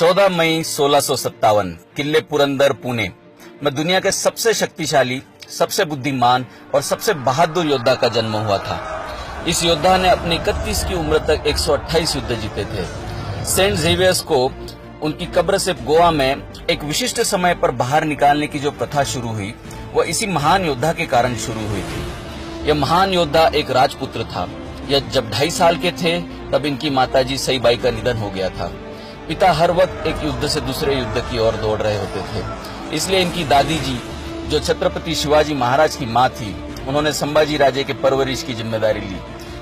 14 मई 1657 किले पुरंदर पुणे में दुनिया के सबसे शक्तिशाली, सबसे बुद्धिमान और सबसे बहादुर योद्धा का जन्म हुआ था। इस योद्धा ने अपनी 31 की उम्र तक 128 युद्ध जीते थे। सेंट जेवियर्स को उनकी कब्र से गोवा में एक विशिष्ट समय पर बाहर निकालने की जो प्रथा शुरू हुई, वह इसी महान योद्धा के कारण शुरू हुई थी। यह महान योद्धा एक राजपुत्र था। यह जब 2.5 साल के थे तब इनकी माताजी सईबाई का निधन हो गया था। पिता हर वक्त एक युद्ध से दूसरे युद्ध की ओर दौड़ रहे होते थे, इसलिए इनकी दादी जी, जो छत्रपति शिवाजी महाराज की मां थी, उन्होंने संभाजी राजे के परवरिश की जिम्मेदारी ली।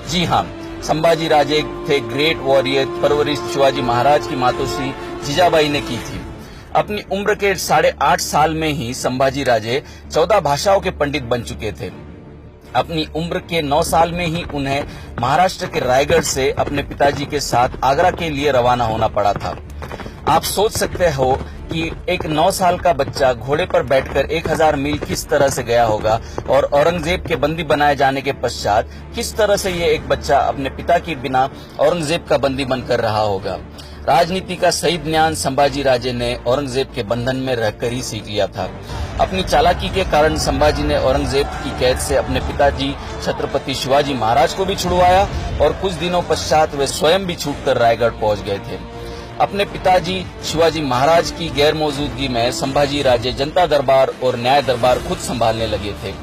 जी हाँ, संभाजी राजे थे ग्रेट वॉरियर। परवरिश शिवाजी महाराज की मातोश्री जीजाबाई ने की थी। अपनी उम्र के 8.5 साल में ही संभाजी राजे 14 भाषाओं के पंडित बन चुके थे। अपनी उम्र के 9 साल में ही उन्हें महाराष्ट्र के रायगढ़ से अपने पिताजी के साथ आगरा के लिए रवाना होना पड़ा था। आप सोच सकते हो कि एक 9 साल का बच्चा घोड़े पर बैठकर 1000 मील किस तरह से गया होगा और औरंगजेब के बंदी बनाए जाने के पश्चात किस तरह से ये एक बच्चा अपने पिता के बिना औरंगजेब का बंदी बनकर रहा होगा। राजनीति का सही ज्ञान संभाजी राजे ने औरंगजेब के बंधन में रहकर ही सीख लिया था। अपनी चालाकी के कारण संभाजी ने औरंगजेब की कैद से अपने पिताजी छत्रपति शिवाजी महाराज को भी छुड़वाया और कुछ दिनों पश्चात वे स्वयं भी छूटकर रायगढ़ पहुंच गए थे। अपने पिताजी शिवाजी महाराज की गैर मौजूदगी में संभाजी राजे जनता दरबार और न्याय दरबार खुद संभालने लगे थे।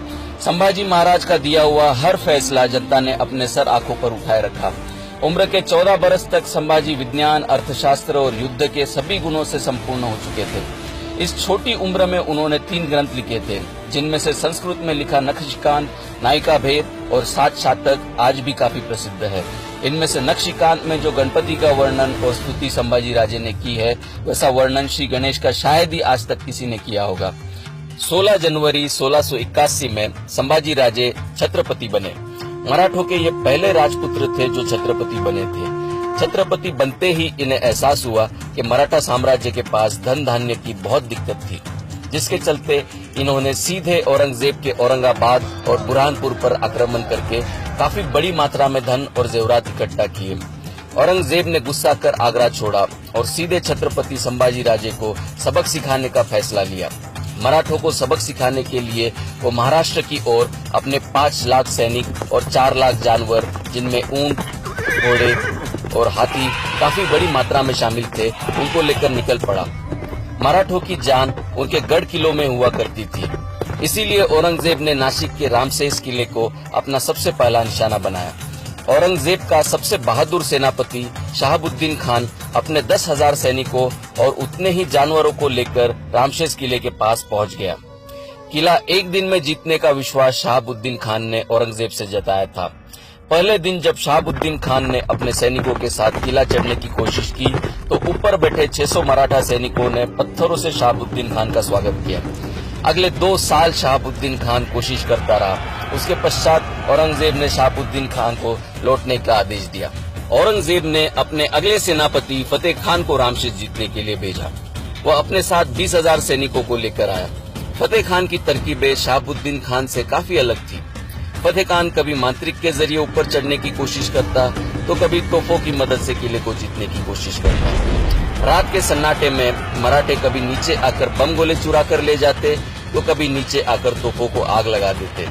संभाजी महाराज का दिया हुआ हर फैसला जनता ने अपने सर आंखों पर उठाए रखा। उम्र के 14 बरस तक संभाजी विज्ञान, अर्थशास्त्र और युद्ध के सभी गुणों से संपूर्ण हो चुके थे। इस छोटी उम्र में उन्होंने 3 ग्रंथ लिखे थे, जिनमें से संस्कृत में लिखा नखशिकांत, नायिका भेद और 7 शातक आज भी काफी प्रसिद्ध है। इनमें से नखशिकांत में जो गणपति का वर्णन और स्तुति संभाजी राजे ने की है, वैसा वर्णन श्री गणेश का शायद ही आज तक किसी ने किया होगा। 16 जनवरी 1681 में संभाजी राजे छत्रपति बने। मराठों के ये पहले राजपुत्र थे जो छत्रपति बने थे। छत्रपति बनते ही इन्हें एहसास हुआ कि मराठा साम्राज्य के पास धन धान्य की बहुत दिक्कत थी, जिसके चलते इन्होंने सीधे औरंगजेब के औरंगाबाद और बुरहानपुर पर आक्रमण करके काफी बड़ी मात्रा में धन और जेवरात इकट्ठा किए। औरंगजेब ने गुस्सा कर आगरा छोड़ा और सीधे छत्रपति संभाजी राजे को सबक सिखाने का फैसला लिया। मराठों को सबक सिखाने के लिए वो महाराष्ट्र की ओर अपने 5 लाख सैनिक और 4 लाख जानवर, जिनमें ऊंट, घोड़े और हाथी काफी बड़ी मात्रा में शामिल थे, उनको लेकर निकल पड़ा। मराठों की जान उनके गढ़ किलों में हुआ करती थी, इसीलिए औरंगजेब ने नासिक के रामसेस किले को अपना सबसे पहला निशाना बनाया। औरंगजेब का सबसे बहादुर सेनापति शहाबुद्दीन खान अपने 10,000 सैनिकों और उतने ही जानवरों को लेकर रामसेस किले के पास पहुंच गया। किला एक दिन में जीतने का विश्वास शहाबुद्दीन खान ने औरंगजेब से जताया था। पहले दिन जब शहाबुद्दीन खान ने अपने सैनिकों के साथ किला चढ़ने की कोशिश की, तो ऊपर बैठे 600 मराठा सैनिकों ने पत्थरों से शहाबुद्दीन खान का स्वागत किया। अगले 2 साल शहाबुद्दीन खान कोशिश करता रहा। उसके पश्चात औरंगजेब ने शहाबुद्दीन खान को लौटने का आदेश दिया। औरंगजेब ने अपने अगले सेनापति फतेह खान को रामसेस जीतने के लिए भेजा। वह अपने साथ 20,000 सैनिकों को लेकर आया। फतेह खान की तरकीबें शहाबुद्दीन खान से काफी अलग थी। फतेह खान कभी मांत्रिक के जरिए ऊपर चढ़ने की कोशिश करता, तो कभी तोपों की मदद से किले को जीतने की कोशिश करता। रात के सन्नाटे में मराठे कभी नीचे आकर बम गोले चुरा कर ले जाते, तो कभी नीचे आकर तोपों को आग लगा देते।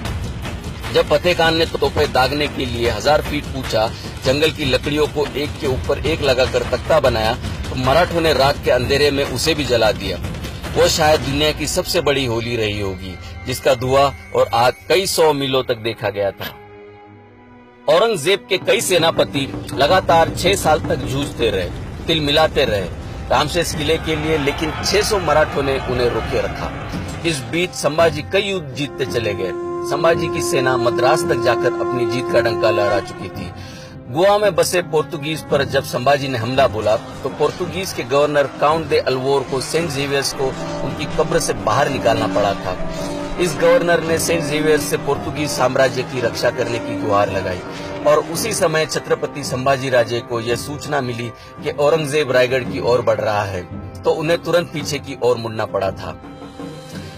जब फतेह खान ने तोपें दागने के लिए 1000 फीट ऊंचा जंगल की लकड़ियों को एक के ऊपर एक लगाकर तख्ता बनाया, तो मराठों ने रात के अंधेरे में उसे भी जला दिया। वो शायद दुनिया की सबसे बड़ी होली रही होगी, जिसका धुआं और आग कई 100 मीलों तक देखा गया था। औरंगजेब के कई सेनापति लगातार 6 साल तक जूझते रहे, तिल मिलाते रहे रामसेस किले के लिए, लेकिन 600 मराठों ने उन्हें रोके रखा। इस बीच संभाजी कई युद्ध जीतते चले गए। संभाजी की सेना मद्रास तक जाकर अपनी जीत का डंका लहरा चुकी थी। गोवा में बसे पोर्तुगीज पर जब संभाजी ने हमला बोला, तो पोर्तुगीज के गवर्नर काउंट दे अल्वोर को सेंट जेवियर्स को उनकी कब्र से बाहर निकालना पड़ा था। इस गवर्नर ने सेंट जेवियर्स से पोर्तुगीज साम्राज्य की रक्षा करने की गुहार लगाई और उसी समय छत्रपति संभाजी राजे को यह सूचना मिली कि औरंगजेब रायगढ़ की ओर बढ़ रहा है, तो उन्हें तुरंत पीछे की ओर मुड़ना पड़ा था।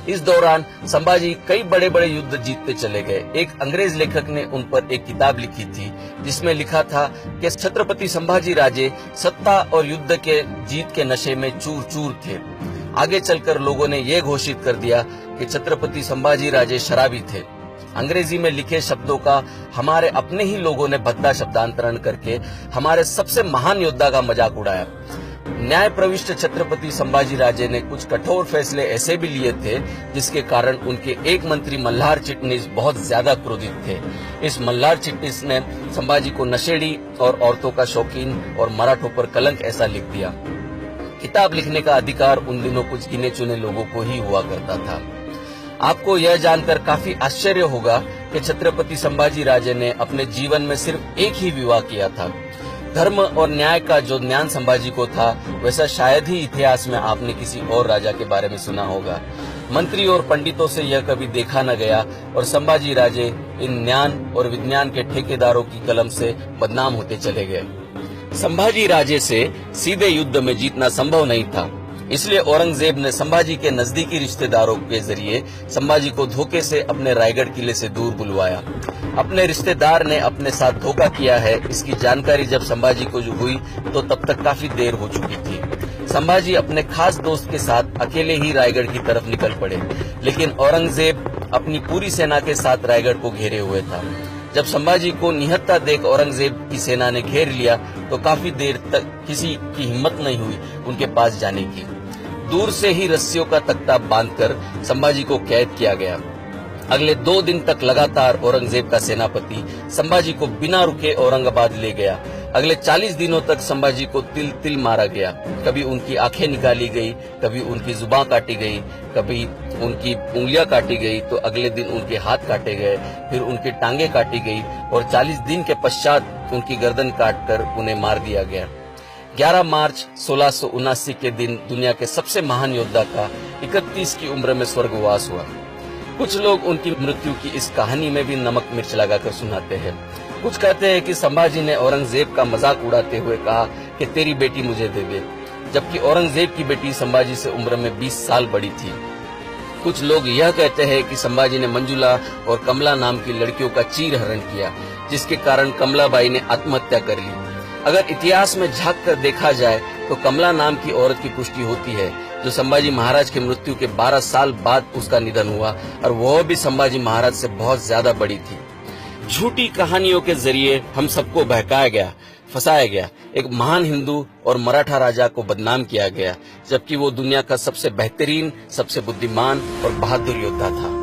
इस दौरान संभाजी कई बड़े बड़े युद्ध जीतते चले गए। एक अंग्रेज लेखक ने उन पर एक किताब लिखी थी जिसमें लिखा था कि छत्रपति संभाजी राजे सत्ता और युद्ध के जीत के नशे में चूर चूर थे। आगे चलकर लोगों ने यह घोषित कर दिया कि छत्रपति संभाजी राजे शराबी थे। अंग्रेजी में लिखे शब्दों का हमारे अपने ही लोगों ने भद्दा शब्दांतरण करके हमारे सबसे महान योद्धा का मजाक उड़ाया। न्याय प्रविष्ट छत्रपति संभाजी राजे ने कुछ कठोर फैसले ऐसे भी लिए थे जिसके कारण उनके एक मंत्री मल्हार चिटनिस बहुत ज्यादा क्रोधित थे। इस मल्हार चिटनिस ने संभाजी को नशेड़ी और औरतों का शौकीन और मराठों पर कलंक ऐसा लिख दिया। किताब लिखने का अधिकार उन दिनों कुछ गिने चुने लोगों को ही हुआ करता था। आपको यह जानकर काफी आश्चर्य होगा कि छत्रपति संभाजी राजे ने अपने जीवन में सिर्फ एक ही विवाह किया था। धर्म और न्याय का जो ज्ञान संभाजी को था वैसा शायद ही इतिहास में आपने किसी और राजा के बारे में सुना होगा। मंत्री और पंडितों से यह कभी देखा न गया और संभाजी राजे इन ज्ञान और विज्ञान के ठेकेदारों की कलम से बदनाम होते चले गए। संभाजी राजे से सीधे युद्ध में जीतना संभव नहीं था, इसलिए औरंगजेब ने संभाजी के नजदीकी रिश्तेदारों के जरिए संभाजी को धोखे से अपने रायगढ़ किले से दूर बुलवाया। अपने रिश्तेदार ने अपने साथ धोखा किया है, इसकी जानकारी जब संभाजी को हुई तो तब तक काफी देर हो चुकी थी। संभाजी अपने खास दोस्त के साथ अकेले ही रायगढ़ की तरफ निकल पड़े, लेकिन औरंगजेब अपनी पूरी सेना के साथ रायगढ़ को घेरे हुए था। जब संभाजी को निहत्था देख औरंगजेब की सेना ने घेर लिया तो काफी देर तक किसी की हिम्मत नहीं हुई उनके पास जाने की। दूर से ही रस्सियों का तख्ता बांधकर संभाजी को कैद किया गया। अगले 2 दिन तक लगातार औरंगजेब का सेनापति संभाजी को बिना रुके औरंगाबाद ले गया। अगले 40 दिनों तक संभाजी को तिल तिल मारा गया। कभी उनकी आंखें निकाली गई, कभी उनकी जुबान काटी गई, कभी उनकी उंगलियां काटी गई, तो अगले दिन उनके हाथ काटे गए, फिर उनकी टांगे काटी गई और 40 दिन के पश्चात उनकी गर्दन काटकर उन्हें मार दिया गया। 11 मार्च 1679 के दिन दुनिया के सबसे महान योद्धा का 31 की उम्र में स्वर्गवास हुआ। कुछ लोग उनकी मृत्यु की इस कहानी में भी नमक मिर्च लगाकर सुनाते हैं। कुछ कहते हैं कि संभाजी ने औरंगजेब का मजाक उड़ाते हुए कहा कि तेरी बेटी मुझे दे दे, जबकि औरंगजेब की बेटी संभाजी से उम्र में 20 साल बड़ी थी। कुछ लोग यह कहते हैं कि संभाजी ने मंजुला और कमला नाम की लड़कियों का चीर हरण किया, जिसके कारण कमलाबाई ने आत्महत्या कर ली। अगर इतिहास में झांक कर देखा जाए तो कमला नाम की औरत की पुष्टि होती है, जो संभाजी महाराज की मृत्यु के 12 साल बाद उसका निधन हुआ, और वह भी संभाजी महाराज से बहुत ज्यादा बड़ी थी। झूठी कहानियों के जरिए हम सबको बहकाया गया, फंसाया गया। एक महान हिंदू और मराठा राजा को बदनाम किया गया, जबकि वो दुनिया का सबसे बेहतरीन, सबसे बुद्धिमान और बहादुर योद्धा था।